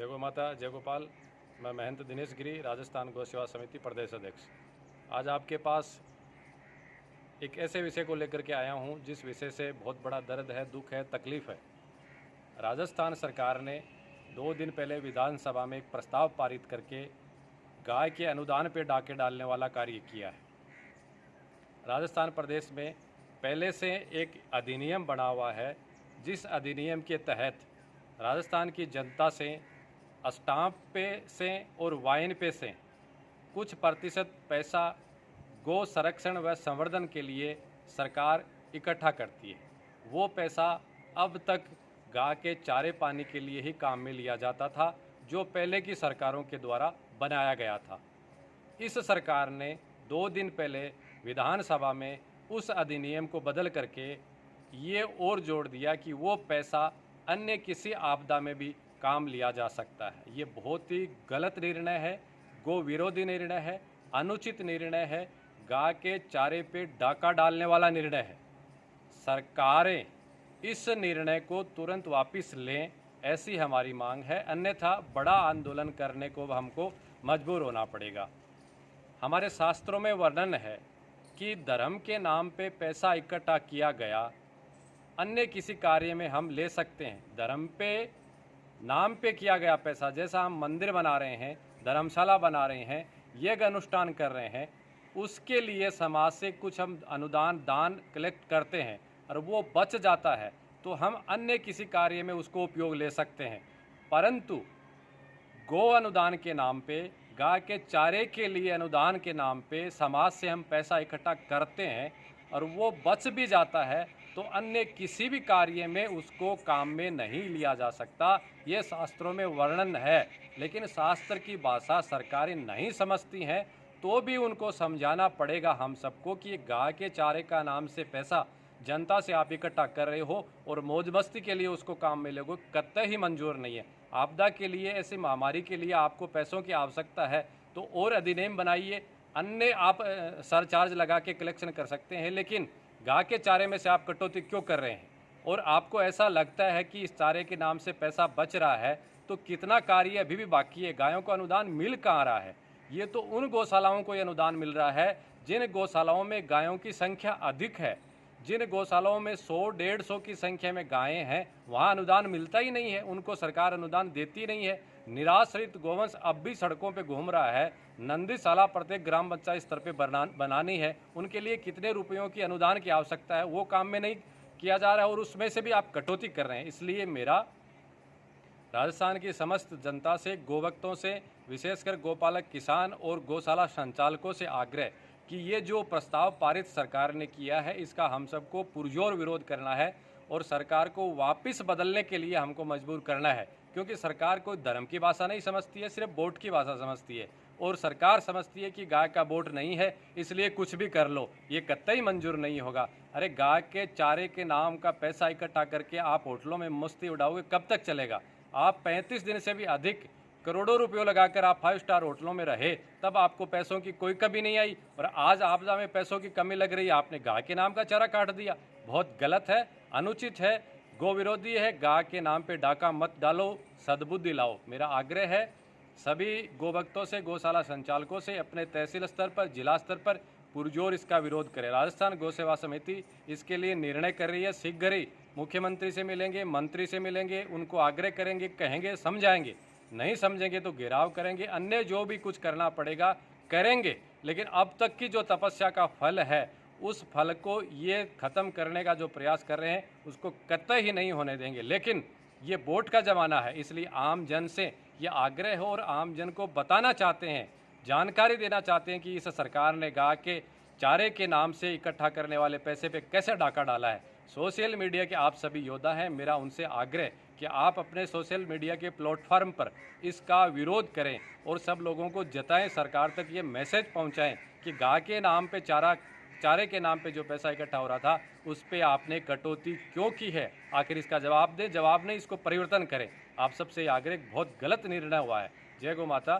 जय गो माता, जय गोपाल। मैं महंत दिनेश गिरी, राजस्थान गौ सेवा समिति प्रदेश अध्यक्ष। आज आपके पास एक ऐसे विषय को लेकर के आया हूं जिस विषय से बहुत बड़ा दर्द है, दुख है, तकलीफ है। राजस्थान सरकार ने 2 दिन पहले विधानसभा में एक प्रस्ताव पारित करके गाय के अनुदान पे डाके डालने वाला कार्य किया है। राजस्थान प्रदेश में पहले से एक अधिनियम बना हुआ है, जिस अधिनियम के तहत राजस्थान की जनता से स्टाम्प पे से और वाइन पे से कुछ प्रतिशत पैसा गौ संरक्षण व संवर्धन के लिए सरकार इकट्ठा करती है। वो पैसा अब तक गाय के चारे पानी के लिए ही काम में लिया जाता था, जो पहले की सरकारों के द्वारा बनाया गया था। इस सरकार ने 2 दिन पहले विधानसभा में उस अधिनियम को बदल करके ये और जोड़ दिया कि वो पैसा अन्य किसी आपदा में भी काम लिया जा सकता है। ये बहुत ही गलत निर्णय है, गो विरोधी निर्णय है, अनुचित निर्णय है, गाय के चारे पे डाका डालने वाला निर्णय है। सरकारें इस निर्णय को तुरंत वापस लें, ऐसी हमारी मांग है, अन्यथा बड़ा आंदोलन करने को हमको मजबूर होना पड़ेगा। हमारे शास्त्रों में वर्णन है कि धर्म के नाम पे पैसा इकट्ठा किया गया अन्य किसी कार्य में हम ले सकते हैं। धर्म पे नाम पे किया गया पैसा, जैसा हम मंदिर बना रहे हैं, धर्मशाला बना रहे हैं, यज्ञ अनुष्ठान कर रहे हैं, उसके लिए समाज से कुछ हम अनुदान दान कलेक्ट करते हैं और वो बच जाता है तो हम अन्य किसी कार्य में उसको उपयोग ले सकते हैं। परंतु गो अनुदान के नाम पे, गाय के चारे के लिए अनुदान के नाम पे समाज से हम पैसा इकट्ठा करते हैं और वो बच भी जाता है तो अन्य किसी भी कार्य में उसको काम में नहीं लिया जा सकता। ये शास्त्रों में वर्णन है, लेकिन शास्त्र की भाषा सरकारें नहीं समझती हैं, तो भी उनको समझाना पड़ेगा हम सबको कि गाय के चारे का नाम से पैसा जनता से आप इकट्ठा कर रहे हो और मौज मस्ती के लिए उसको काम में लोगे, कतई ही मंजूर नहीं है। आपदा के लिए, ऐसी महामारी के लिए आपको पैसों की आवश्यकता है तो और अधिनियम बनाइए, अन्य आप सरचार्ज लगा के कलेक्शन कर सकते हैं, लेकिन गाय के चारे में से आप कटौती क्यों कर रहे हैं? और आपको ऐसा लगता है कि इस चारे के नाम से पैसा बच रहा है तो कितना कार्य अभी भी बाकी है। गायों को अनुदान मिल कहाँ रहा है? ये तो उन गौशालाओं को ये अनुदान मिल रहा है जिन गौशालाओं में गायों की संख्या अधिक है। जिन गौशालाओं में 100-150 की संख्या में गायें हैं, वहाँ अनुदान मिलता ही नहीं है, उनको सरकार अनुदान देती नहीं है। निराश्रित गोवंश अब भी सड़कों पे घूम रहा है। नंदीशाला प्रत्येक ग्राम पंचायत स्तर पे बनानी है, उनके लिए कितने रुपयों की अनुदान की आवश्यकता है, वो काम में नहीं किया जा रहा है और उसमें से भी आप कटौती कर रहे हैं। इसलिए मेरा राजस्थान की समस्त जनता से, गोभक्तों से, विशेषकर गोपालक किसान और गौशाला संचालकों से आग्रह कि ये जो प्रस्ताव पारित सरकार ने किया है, इसका हम सबको पुरजोर विरोध करना है और सरकार को वापस बदलने के लिए हमको मजबूर करना है। क्योंकि सरकार कोई धर्म की भाषा नहीं समझती है, सिर्फ वोट की भाषा समझती है और सरकार समझती है कि गाय का वोट नहीं है इसलिए कुछ भी कर लो, ये कतई मंजूर नहीं होगा। अरे गाय के चारे के नाम का पैसा इकट्ठा करके आप होटलों में मस्ती उड़ाओगे, कब तक चलेगा? आप 35 दिन से भी अधिक करोड़ों रुपयों लगाकर आप 5 स्टार होटलों में रहे, तब आपको पैसों की कोई कमी नहीं आई और आज आपदा में पैसों की कमी लग रही है, आपने गाय के नाम का चारा काट दिया। बहुत गलत है, अनुचित है, गो विरोधी है। गाय के नाम पे डाका मत डालो, सद्बुद्धि लाओ। मेरा आग्रह है सभी गोभक्तों से, गौशाला संचालकों से, अपने तहसील स्तर पर, जिला स्तर पर पुरजोर इसका विरोध करें। राजस्थान गौ सेवा समिति इसके लिए निर्णय कर रही है। शीघ्र ही मुख्यमंत्री से मिलेंगे, मंत्री से मिलेंगे, उनको आग्रह करेंगे, कहेंगे, समझाएंगे। नहीं समझेंगे तो घेराव करेंगे, अन्य जो भी कुछ करना पड़ेगा करेंगे। लेकिन अब तक की जो तपस्या का फल है, उस फल को ये ख़त्म करने का जो प्रयास कर रहे हैं उसको कतई ही नहीं होने देंगे। लेकिन ये वोट का ज़माना है, इसलिए आम जन से ये आग्रह है और आम जन को बताना चाहते हैं, जानकारी देना चाहते हैं कि इस सरकार ने गाय के चारे के नाम से इकट्ठा करने वाले पैसे पे कैसे डाका डाला है। सोशल मीडिया के आप सभी योद्धा हैं, मेरा उनसे आग्रह कि आप अपने सोशल मीडिया के प्लेटफॉर्म पर इसका विरोध करें और सब लोगों को जताएं, सरकार तक ये मैसेज पहुंचाएं कि गाय के नाम पे चारे के नाम पे जो पैसा इकट्ठा हो रहा था उस पे आपने कटौती क्यों की है। आखिर इसका जवाब दें, जवाब नहीं इसको परिवर्तन करें। आप सबसे आग्रह, बहुत गलत निर्णय हुआ है। जय गौ माता।